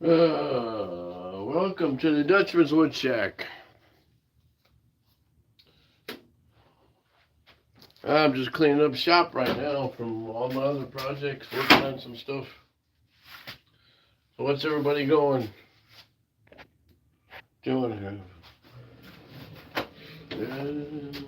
Welcome to the Dutchman's Wood Shack. I'm just cleaning up shop right now from all my other projects, working on some stuff. So what's everybody doing here? Mm.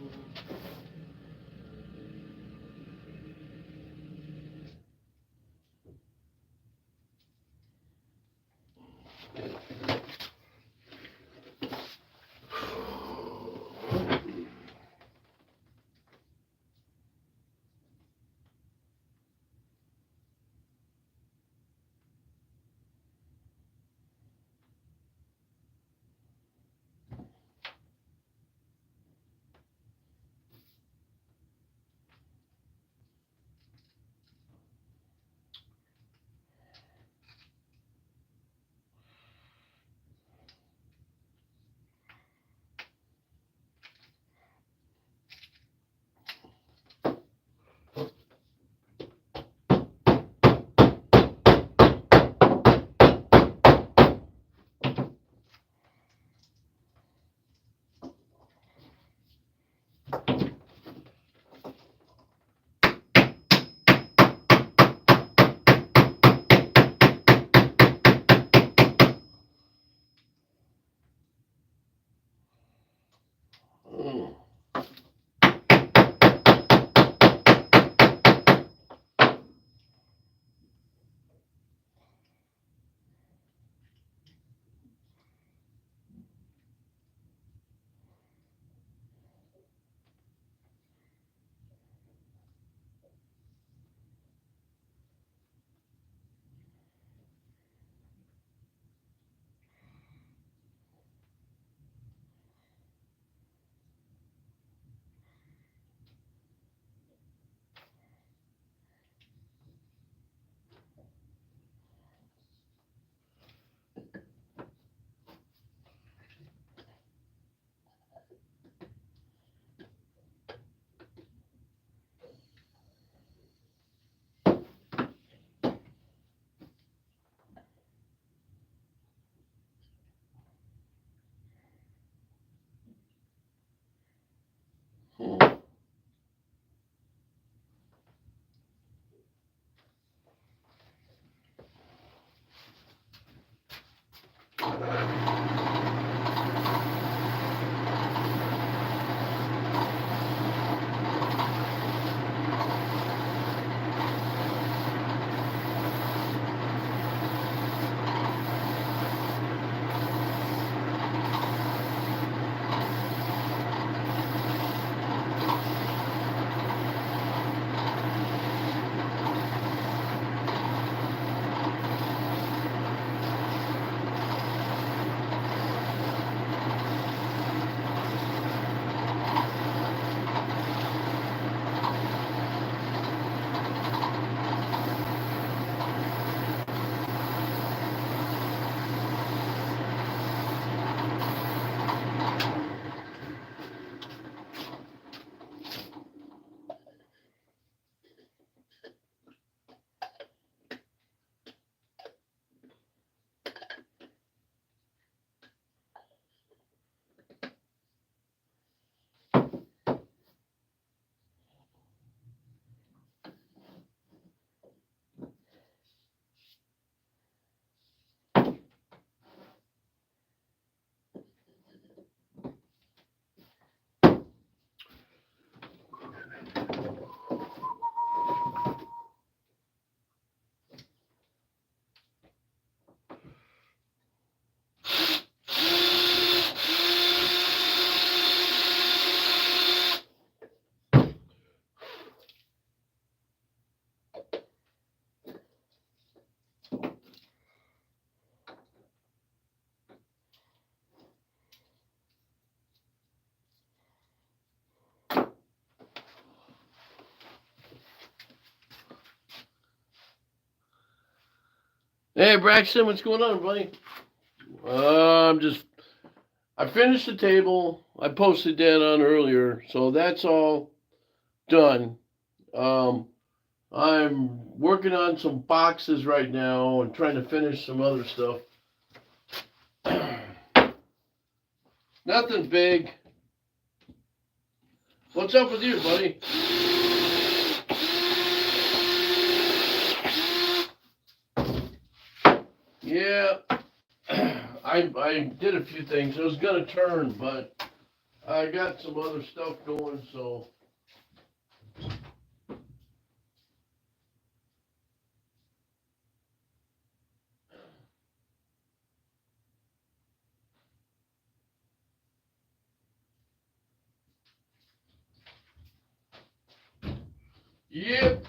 Mm. Hey Braxton, what's going on, buddy? I'm just I finished the table. I posted that on earlier, so that's all done. Um, I'm working on some boxes right now and trying to finish some other stuff. Nothing big. What's up with you, buddy? Yeah, I did a few things. I was gonna turn, but I got some other stuff going, so. Yep.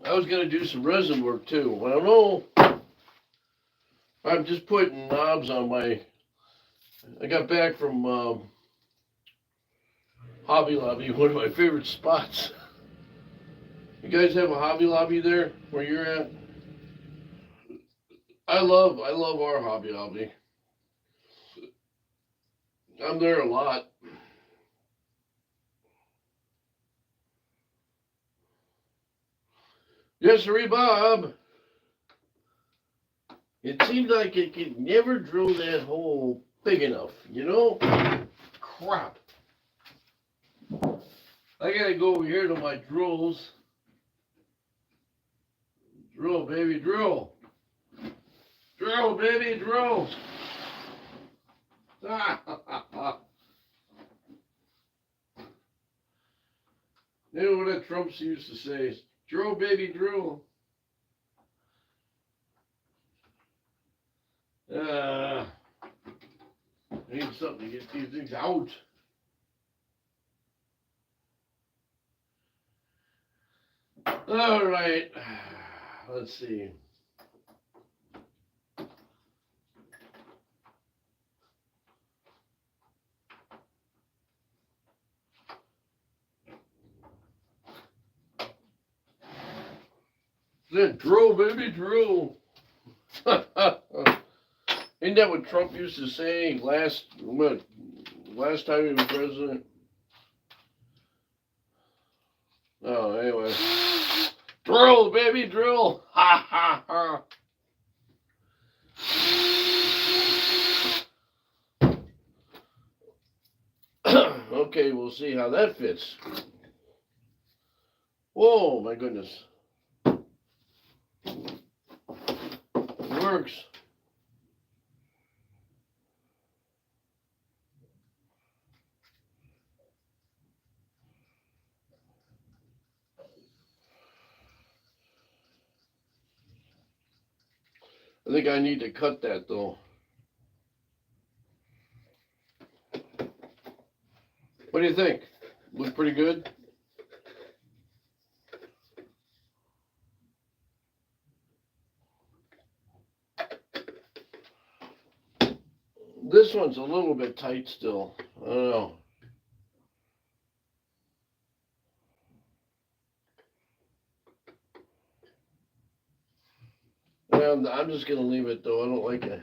I was gonna do some resin work too. I don't know. I'm just putting knobs on my. I got back from Hobby Lobby, one of my favorite spots. You guys have a Hobby Lobby there where you're at? I love our Hobby Lobby. I'm there a lot. Yes, sir, Bob. It seems like it could never drill that hole big enough, you know? Crap. I gotta go over here to my drills. Drill, baby, drill. Drill, baby, drill. You know what that Trump used to say? Drill, baby, drill. I need something to get these things out. All right. Let's see. Then drill, baby, drill. Ain't that what Trump used to say last time he was president? Oh, anyway. Drill, baby, drill. Ha ha ha. Okay, we'll see how that fits. Whoa, my goodness. It works. I think I need to cut that though. What do you think? Look pretty good? This one's a little bit tight still. I don't know. I'm just going to leave it though. I don't like it.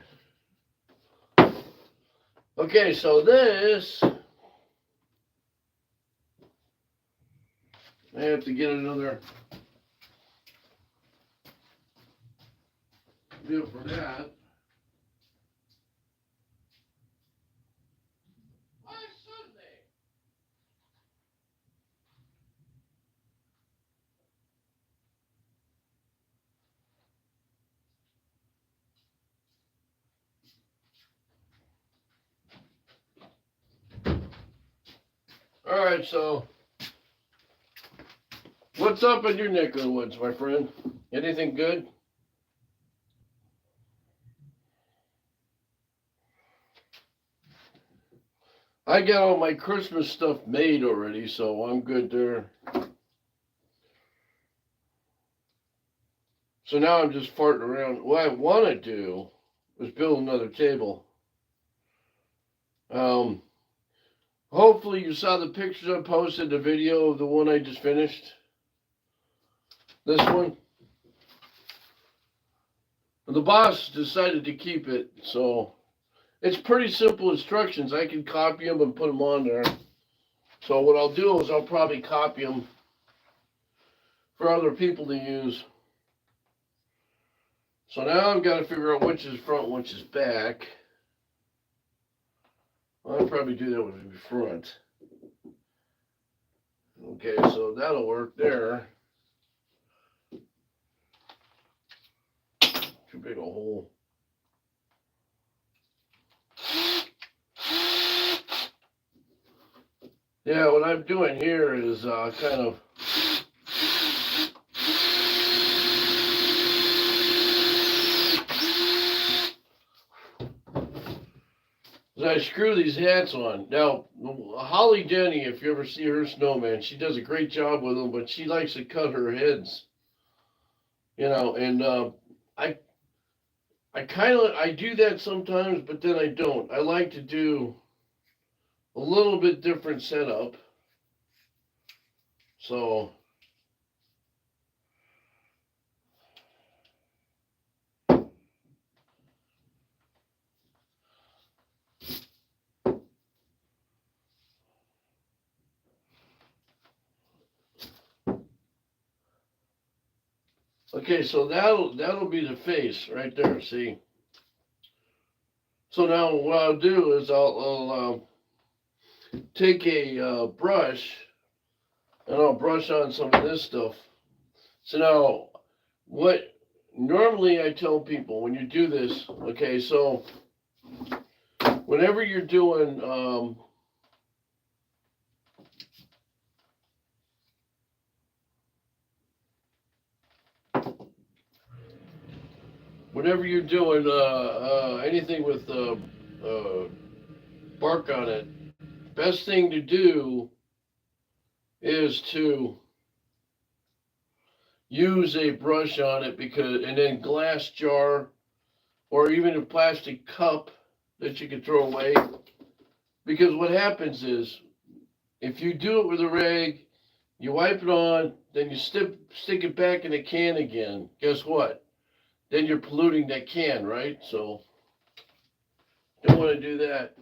Okay, so this, I have to get another deal for that. Why Sunday? All right, so what's up in your neck of the woods, my friend? Anything good? I got all my Christmas stuff made already, so I'm good there. So now I'm just farting around. What I want to do is build another table. Hopefully you saw the pictures I posted, the video of the one I just finished. This one. The boss decided to keep it, so it's pretty simple instructions. I can copy them and put them on there. So what I'll do is I'll probably copy them for other people to use. So now I've got to figure out which is front, which is back. Well, I'll probably do that with the front. Okay, so that'll work there. Too big a hole. Yeah, what I'm doing here is kind of I screw these hats on. Now, Holly Denny, if you ever see her snowman, she does a great job with them, but she likes to cut her heads. You know, and I do that sometimes, but then I don't. I like to do a little bit different setup. So okay, so that'll be the face right there. See. So now what I'll do is I'll take a brush and I'll brush on some of this stuff. So now what normally I tell people when you do this, okay, so whenever you're doing anything with bark on it, best thing to do is to use a brush on it and then glass jar or even a plastic cup that you can throw away. Because what happens is if you do it with a rag, you wipe it on, then you stick it back in the can again. Guess what? Then you're polluting that can, right? So don't want to do that.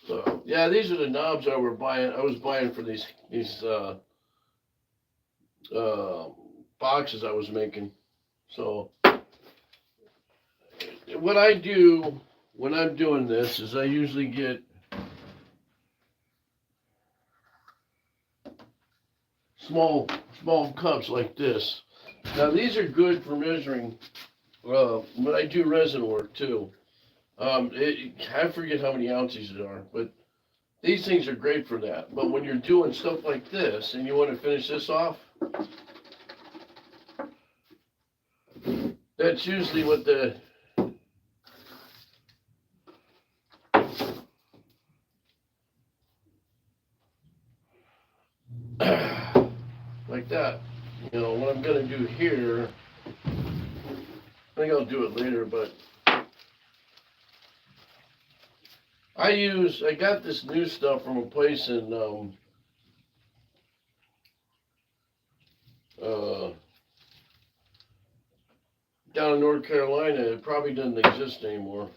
So yeah, these are the knobs I was buying for these boxes I was making. So what I do when I'm doing this is I usually get small cups like this. Now these are good for measuring when I do resin work too. I forget how many ounces there are, but these things are great for that. But when you're doing stuff like this and you want to finish this off, that's usually what the like that. You know, what I'm gonna do here, I think I'll do it later, but I got this new stuff from a place in down in North Carolina. It probably doesn't exist anymore.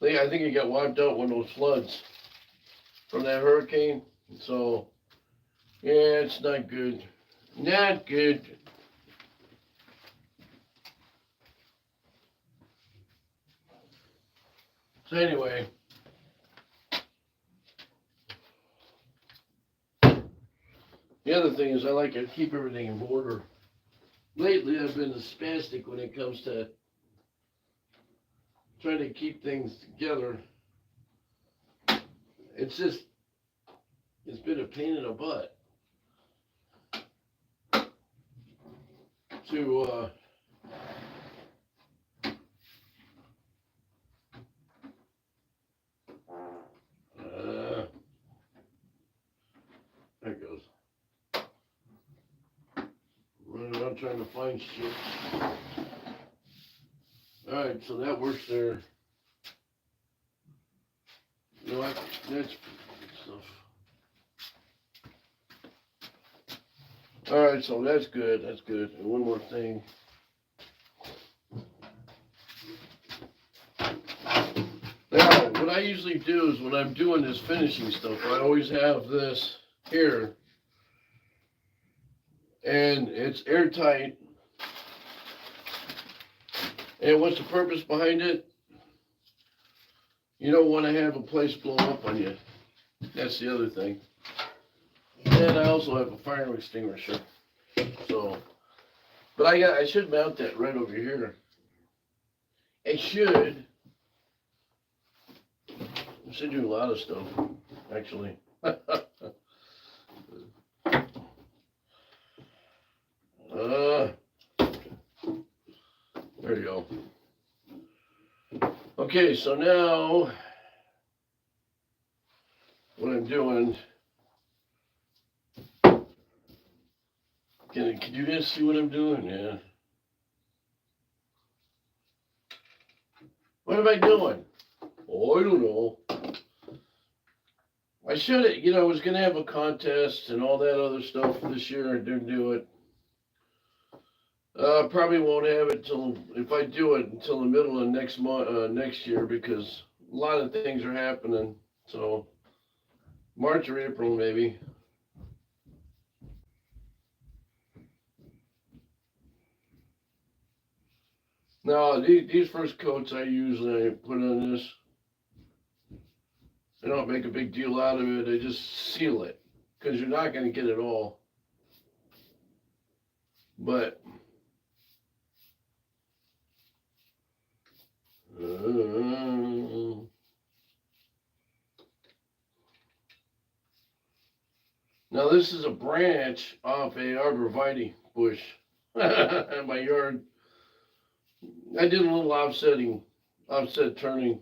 I think it got wiped out when those floods from that hurricane. So yeah, it's not good. Not good. So anyway, the other thing is I like to keep everything in order. Lately, I've been a spastic when it comes to trying to keep things together. It's been a pain in the butt to there it goes. Running around trying to find shit. Alright, so that works there. You know what? That's stuff. Alright, so that's good. That's good. And one more thing. Now, what I usually do is when I'm doing this finishing stuff, I always have this here. And it's airtight. And what's the purpose behind it? You don't want to have a place blow up on you. That's the other thing. And I also have a fire extinguisher. So, but I should mount that right over here. I should do a lot of stuff, actually. There you go. Okay, so now what I'm doing, can you guys see what I'm doing? Yeah. What am I doing? Oh, I don't know. I should have, I was going to have a contest and all that other stuff this year. I didn't do it. Probably won't have it till, if I do it, until the middle of next month, next year, because a lot of things are happening. So March or April, maybe. Now these first coats I use and I put on this, I don't make a big deal out of it. I just seal it, because you're not going to get it all. But now this is a branch off a arborvitae bush in my yard. I did a little offset turning.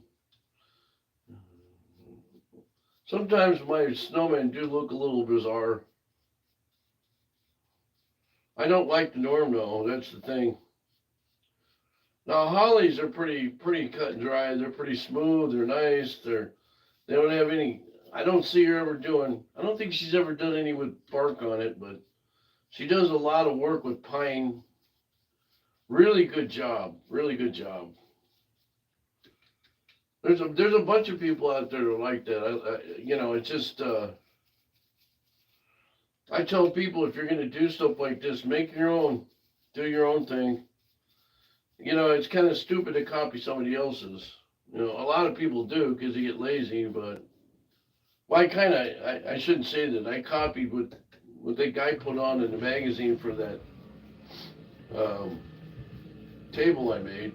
Sometimes my snowmen do look a little bizarre. I don't like the norm though, that's the thing. Now hollies are pretty cut and dry. They're pretty smooth, they're nice, they don't have any, I don't see her ever doing, I don't think she's ever done any with bark on it, but she does a lot of work with pine. Really good job, really good job. There's a bunch of people out there that like that. It's just, I tell people, if you're going to do stuff like this, make your own, do your own thing. It's kind of stupid to copy somebody else's. A lot of people do because they get lazy, but well, I shouldn't say that. I copied what that guy put on in the magazine for that table I made.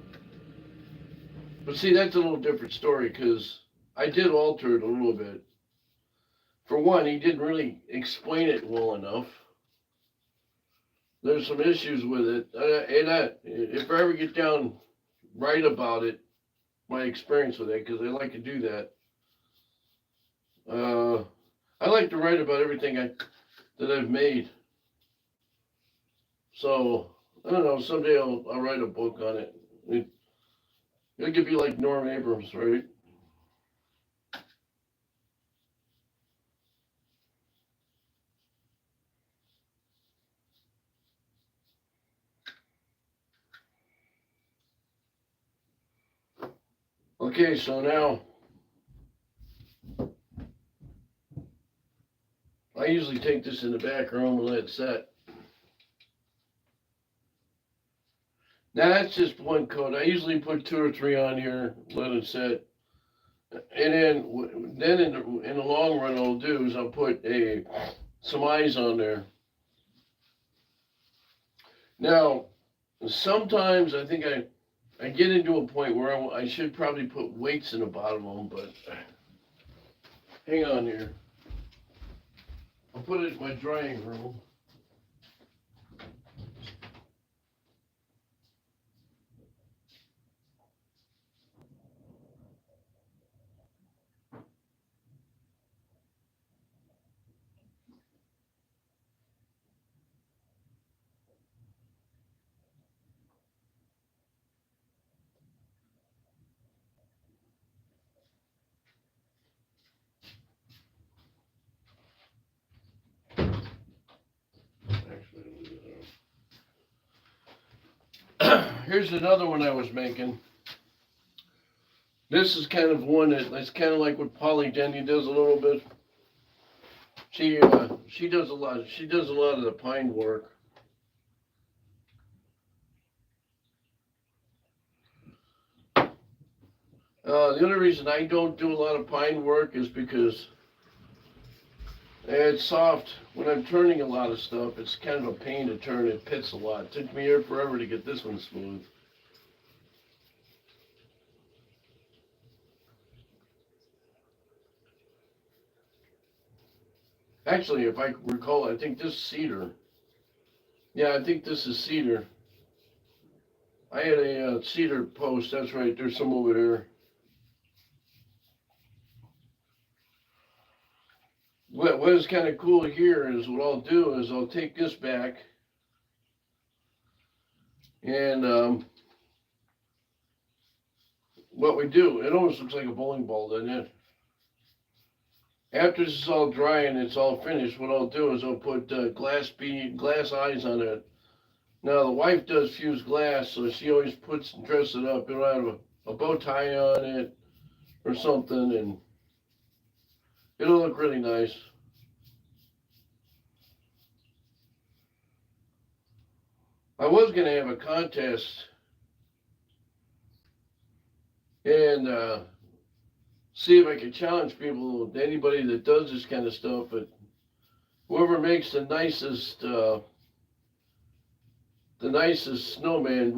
But see, that's a little different story, because I did alter it a little bit. For one, he didn't really explain it well enough. There's some issues with it, and if I ever get down right about it, my experience with it, because I like to do that. I like to write about everything that I've made. So I don't know. Someday I'll write a book on it. It could be like Norm Abrams, right? Okay, so now I usually take this in the back room and let it set. Now that's just one coat. I usually put 2 or 3 on here, let it set, and then in the long run, I'll do is I'll put some eyes on there. Now, sometimes I think I get into a point where I should probably put weights in the bottom of them, but hang on here. I'll put it in my drying room. Here's another one I was making. This is kind of one that's kind of like what Polly Denny does a little bit. She does a lot. She does a lot of the pine work. The only reason I don't do a lot of pine work is because it's soft. When I'm turning a lot of stuff, it's kind of a pain to turn. It pits a lot. It took me here forever to get this one smooth. Actually, if I recall, I think this is cedar. Yeah, I think this is cedar. I had a cedar post. That's right. There's some over there. What is kind of cool here is what I'll do is I'll take this back and what we do, it almost looks like a bowling ball, doesn't it? After this is all dry and it's all finished, what I'll do is I'll put glass eyes on it. Now the wife does fused glass, so she always dress it up. It'll have a bow tie on it or something, and it'll look really nice. I was gonna have a contest and see if I could challenge people, anybody that does this kind of stuff. But whoever makes the nicest snowman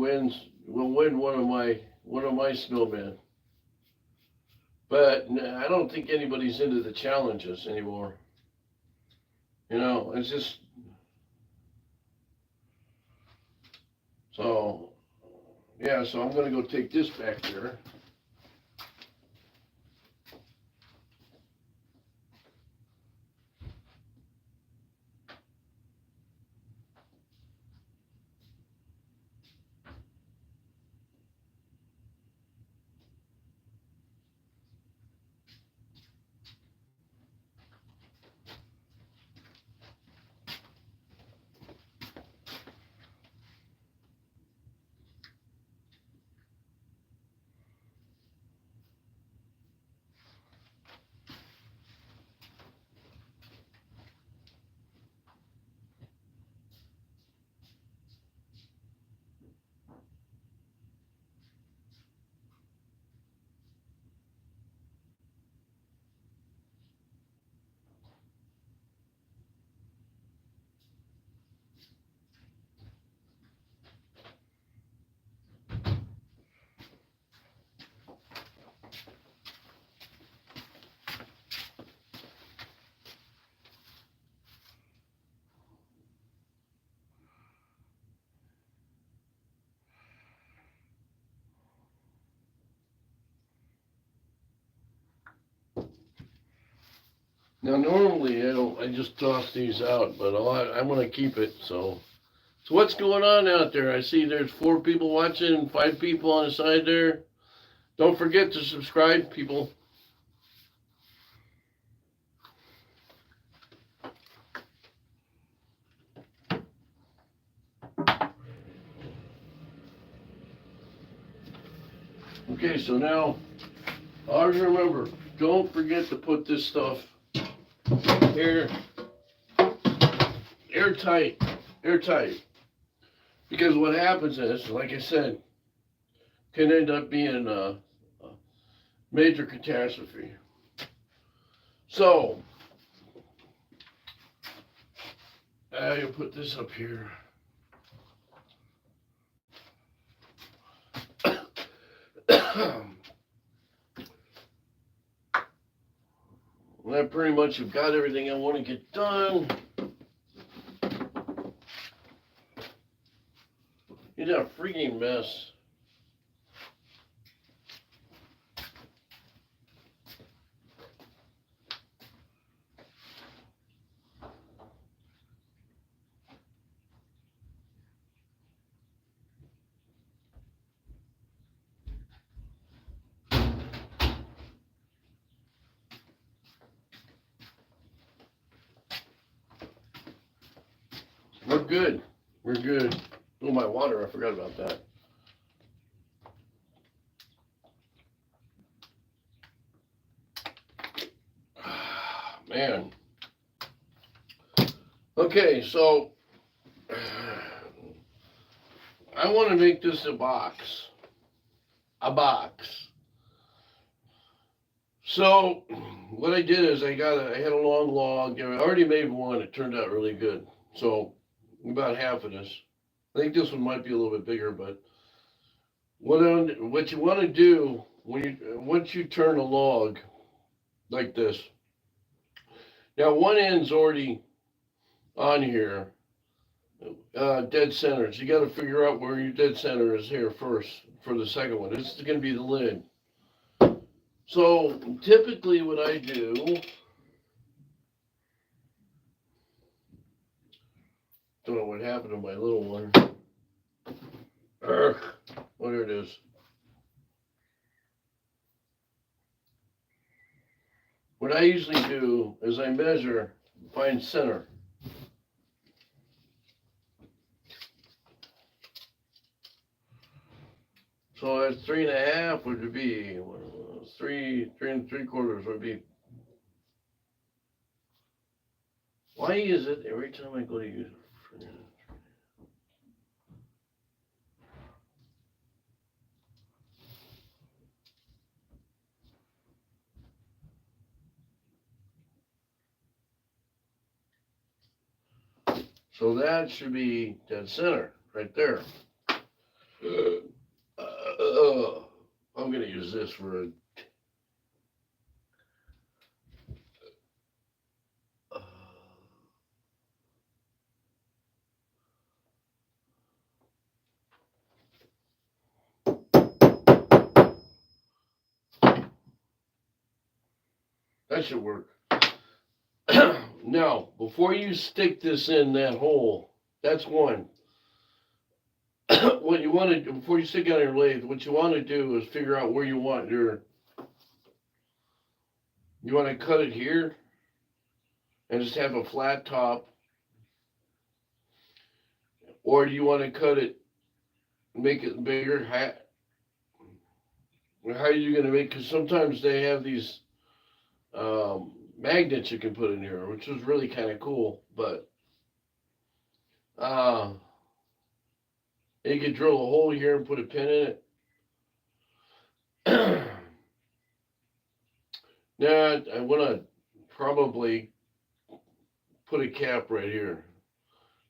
will win one of my snowmen. But I don't think anybody's into the challenges anymore. You know, it's just so yeah. So I'm gonna go take this back there. Now normally I don't. I just toss these out, but I'm gonna keep it. So what's going on out there? I see there's 4 people watching, 5 people on the side there. Don't forget to subscribe, people. Okay, so now always remember, don't forget to put this stuff here airtight, airtight. Because what happens is, like I said, can end up being a major catastrophe. So, you put this up here. I pretty much have got everything I want to get done. You got a freaking mess. We're good. We're good. Oh, my water, I forgot about that. Man. Okay, so I want to make this a box. A box. So what I did is I had a long log. I already made one. It turned out really good. So about half of this. I think this one might be a little bit bigger, but what you want to do when you once you turn a log like this. Now one end's already on here, dead center. So you got to figure out where your dead center is here first for the second one. This is going to be the lid. So typically what I do, don't know what happened to my little one. Urgh. Oh, there it is. What I usually do is I measure, find center. So that's 3.5 would be three and 3/4 would be. Why is it every time I go to use it? So that should be dead center right there. I'm gonna use this for a. That should work. Now, before you stick this in that hole, that's one. What you want to do before you stick it on your lathe, what you want to do is figure out where you want your. You want to cut it here and just have a flat top, or do you want to cut it, make it bigger? How are you going to make? Because sometimes they have these magnets you can put in here, which is really kind of cool. But uh, you could drill a hole here and put a pin in it. Now I want to probably put a cap right here.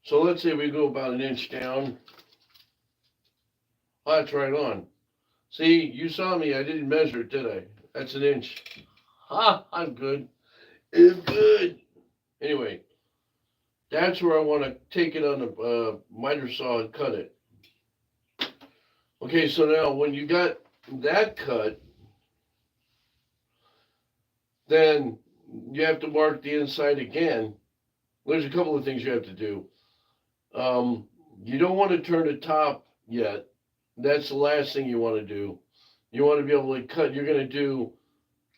So let's say we go about an inch down. Oh, that's right on. See, you saw me. I didn't measure it, did I? That's an inch. Ha! I'm good. I'm good. Anyway, that's where I want to take it on the miter saw and cut it. Okay, so now when you got that cut, then you have to mark the inside again. There's a couple of things you have to do. You don't want to turn the top yet. That's the last thing you want to do. You want to be able to cut. You're going to do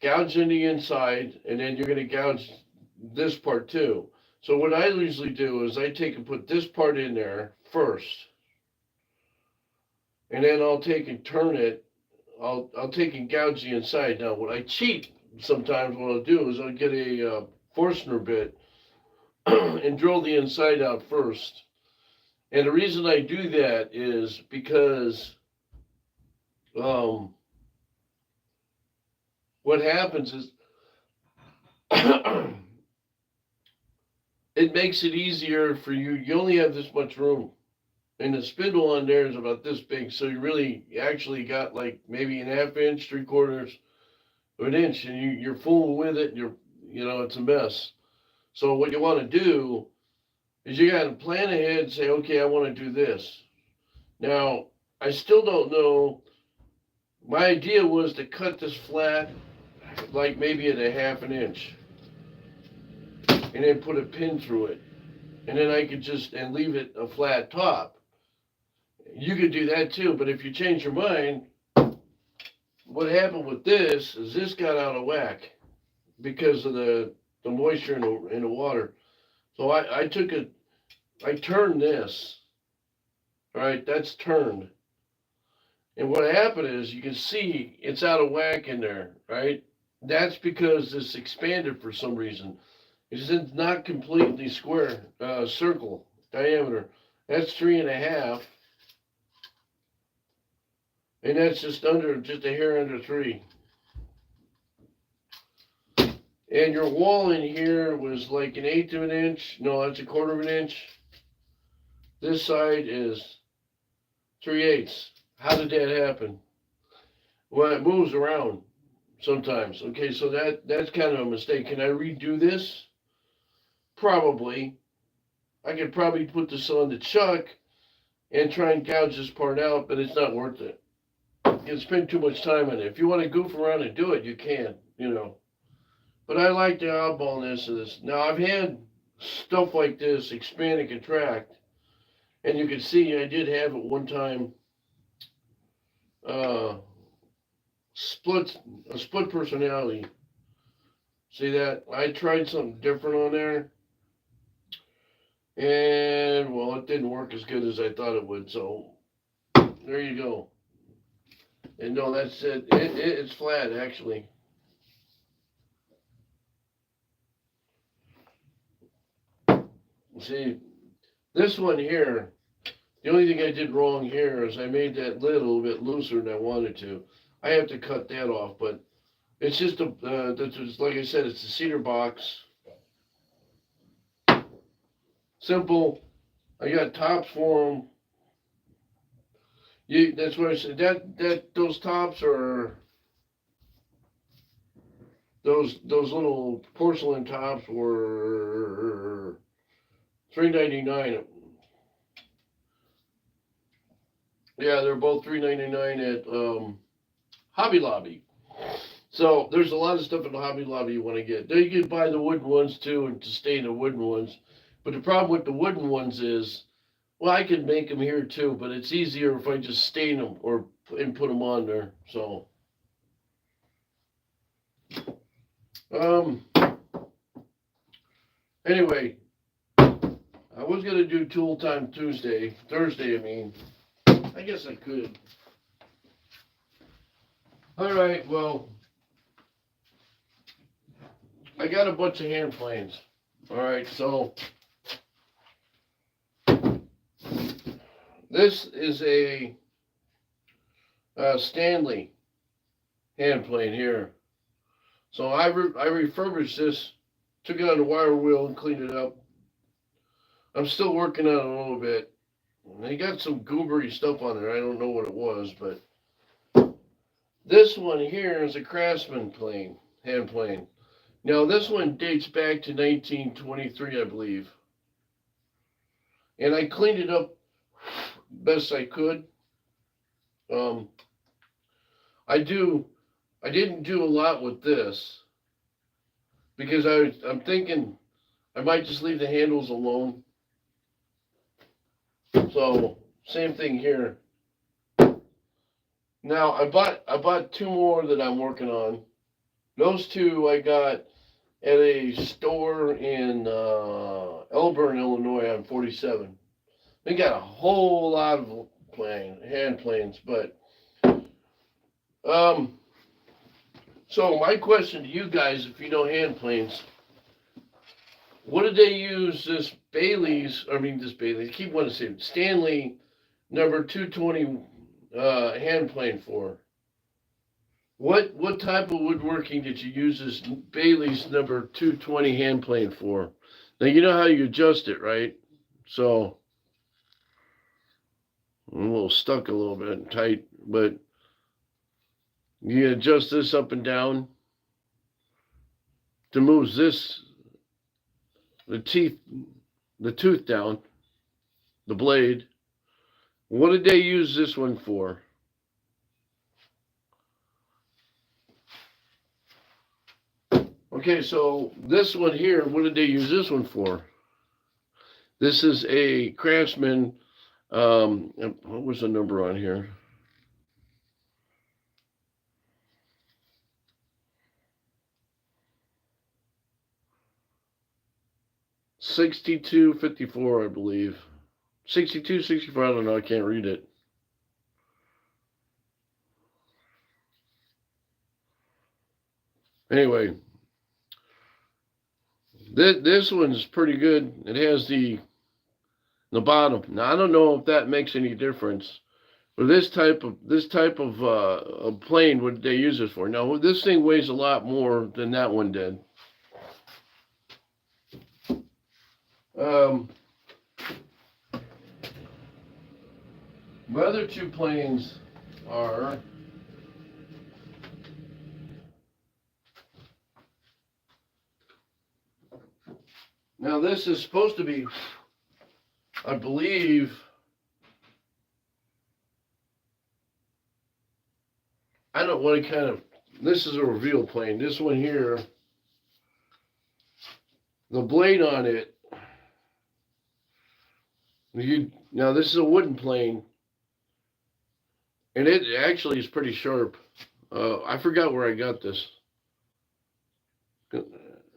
gouge in the inside, and then you're going to gouge this part too. So what I usually do is I take and put this part in there first, and then I'll take and turn it. I'll take and gouge the inside. Now, what I cheat sometimes, what I'll do is I'll get a Forstner bit and drill the inside out first. And the reason I do that is because um, what happens is it makes it easier for you. You only have this much room. And the spindle on there is about this big, so you really actually got like maybe a half inch, 3/4 of an inch, and you're fooling with it. It's a mess. So what you want to do is you got to plan ahead and say, okay, I want to do this. Now, I still don't know. My idea was to cut this flat, like maybe at a half an inch, and then put a pin through it, and then I could just and leave it a flat top. You could do that too, but if you change your mind, what happened with this is this got out of whack because of the moisture in the water. So I turned this. All right, that's turned. And what happened is you can see it's out of whack in there, right? That's because it's expanded for some reason. It's not completely square, circle diameter. That's 3.5. And that's just a hair under 3. And your wall in here was like an eighth of an inch. No, that's a quarter of an inch. This side is 3/8. How did that happen? Well, it moves around sometimes. Okay, so that's kind of a mistake. Can I redo this? Probably. I could probably put this on the chuck and try and gouge this part out, but it's not worth it. You spend too much time on it. If you want to goof around and do it, you can, But I like the oddballness of this. Now, I've had stuff like this expand and contract, and you can see I did have at one time uh, split a split personality. See that? I tried something different on there, and well, it didn't work as good as I thought it would. So there you go. And no, that's it. It's flat actually. See, this one here, the only thing I did wrong here is I made that lid a little bit looser than I wanted to. I have to cut that off, but it's just that's like I said, it's a cedar box. Simple. I got tops for them. That's what I said. Those tops are those little porcelain tops were $3.99. Yeah, they're both $3.99 at Hobby Lobby. So there's a lot of stuff in the Hobby Lobby you want to get. Then you can buy the wooden ones too, and to stain the wooden ones. But the problem with the wooden ones is, well, I can make them here too, but it's easier if I just stain them and put them on there. So, anyway, I was gonna do Tool Time Thursday, I mean. I guess I could. All right, well, I got a bunch of hand planes. All right, so this is a Stanley hand plane here. So I refurbished this, took it on the wire wheel and cleaned it up. I'm still working on it a little bit. They got some goobery stuff on there. I don't know what it was, but this one here is a Craftsman plane, hand plane. Now this one dates back to 1923, I believe. And I cleaned it up best I could. I didn't do a lot with this because I'm thinking I might just leave the handles alone. So same thing here. Now I bought two more that I'm working on. Those two I got at a store in Elburn, Illinois on 47. They got a whole lot of hand planes, but so my question to you guys, if you know hand planes, what did they use this I keep wanting to say Stanley number 220 hand plane for? What type of woodworking did you use this Bailey's number 220 hand plane for? Now you know how you adjust it, right? So I'm a little stuck a little bit tight, but you adjust this up and down to move the tooth down, the blade. What did they use this one for? Okay, so this one here, what did they use this one for? This is a Craftsman, what was the number on here? $62.54, I believe. 62, 64, I don't know, I can't read it. Anyway, this one's pretty good. It has the bottom. Now I don't know if that makes any difference. But this type of plane, what they use this for? Now this thing weighs a lot more than that one did. My other two planes are now this is supposed to be, I believe, I don't know what kind of, this is a reveal plane. This one here, the blade on it, now this is a wooden plane, and it actually is pretty sharp. I forgot where I got this,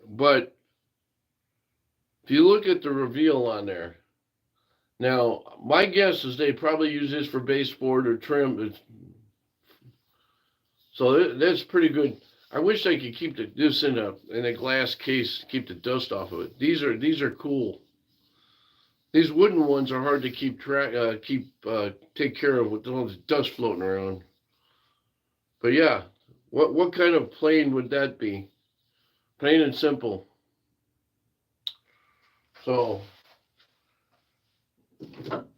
but if you look at the reveal on there, now my guess is they probably use this for baseboard or trim. So that's pretty good. I wish I could keep this in a glass case, keep the dust off of it. These are cool. These wooden ones are hard to keep take care of with all the dust floating around. But yeah, what kind of plane would that be? Plain and simple. So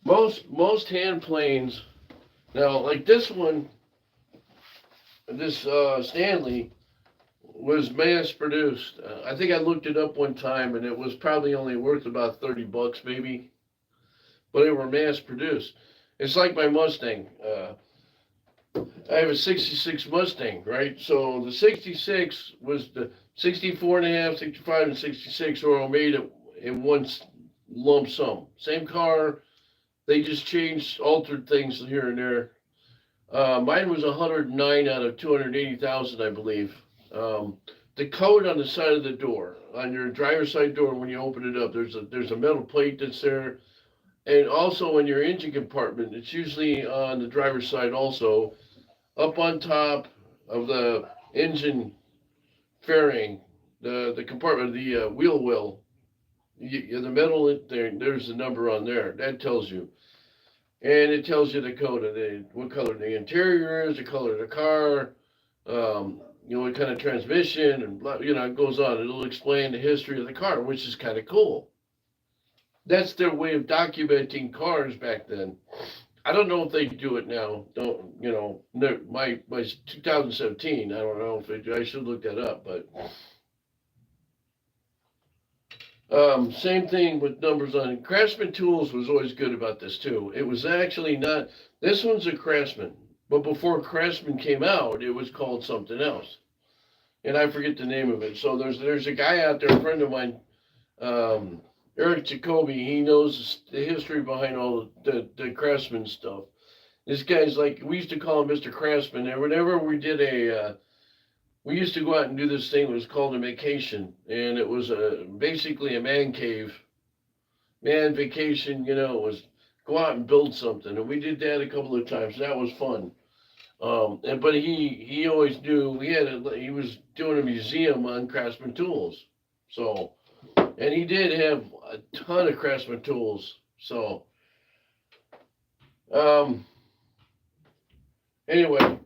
most hand planes now, like this one, this Stanley was mass produced. I think I looked it up one time, and it was probably only worth about $30 maybe, but they were mass produced. It's like my Mustang. I have a 66 Mustang, right? So the 66 was the 64 and a half, 65 and 66 were all made in one lump sum. Same car, they just altered things here and there. Mine was 109 out of 280,000, I believe. The code on the side of the door, on your driver's side door, when you open it up, there's a metal plate that's there, and also in your engine compartment, it's usually on the driver's side also, up on top of the engine fairing, the compartment, the wheel well, the metal there's the number on there. That tells you. And it tells you the code of what color the interior is, the color of the car, what kind of transmission, and blah, it goes on. It'll explain the history of the car, which is kind of cool. That's their way of documenting cars back then. I don't know if they do it now. My 2017. I don't know if they do. I should look that up, but. Same thing with numbers on it. Craftsman Tools was always good about this too. It was actually not, this one's a Craftsman, but before Craftsman came out, it was called something else. And I forget the name of it. So there's a guy out there, a friend of mine, Eric Jacoby, he knows the history behind all the Craftsman stuff. This guy's like, we used to call him Mr. Craftsman, and whenever we did we used to go out and do this thing that was called a vacation, and it was basically a man cave, man vacation, it was go out and build something, and we did that a couple of times. That was fun. But he always knew he was doing a museum on Craftsman Tools, so, and he did have a ton of Craftsman Tools. So, anyway.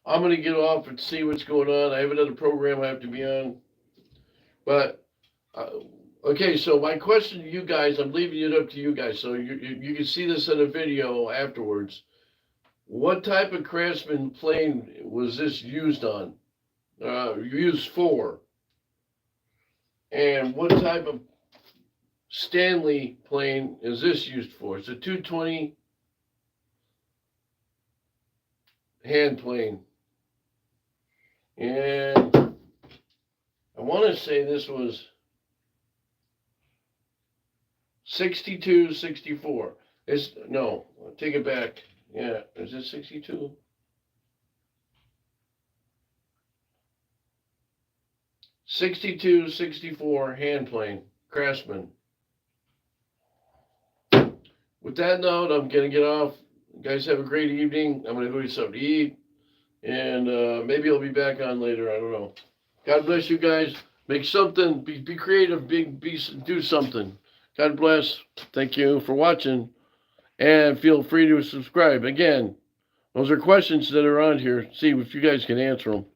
I'm going to get off and see what's going on. I have another program I have to be on. But, okay, so my question to you guys, I'm leaving it up to you guys. So you can see this in a video afterwards. What type of Craftsman plane was this used on? Used for? And what type of Stanley plane is this used for? It's a 220 hand plane. And I want to say this was 62, 64. No, take it back. Yeah, is it 62? 62, 64 hand plane, Craftsman. With that note, I'm going to get off. You guys have a great evening. I'm going to go get something to eat. And maybe I'll be back on later. I don't know. God bless you guys. Make something. Be creative. Do something. God bless. Thank you for watching. And feel free to subscribe. Again, those are questions that are on here. See if you guys can answer them.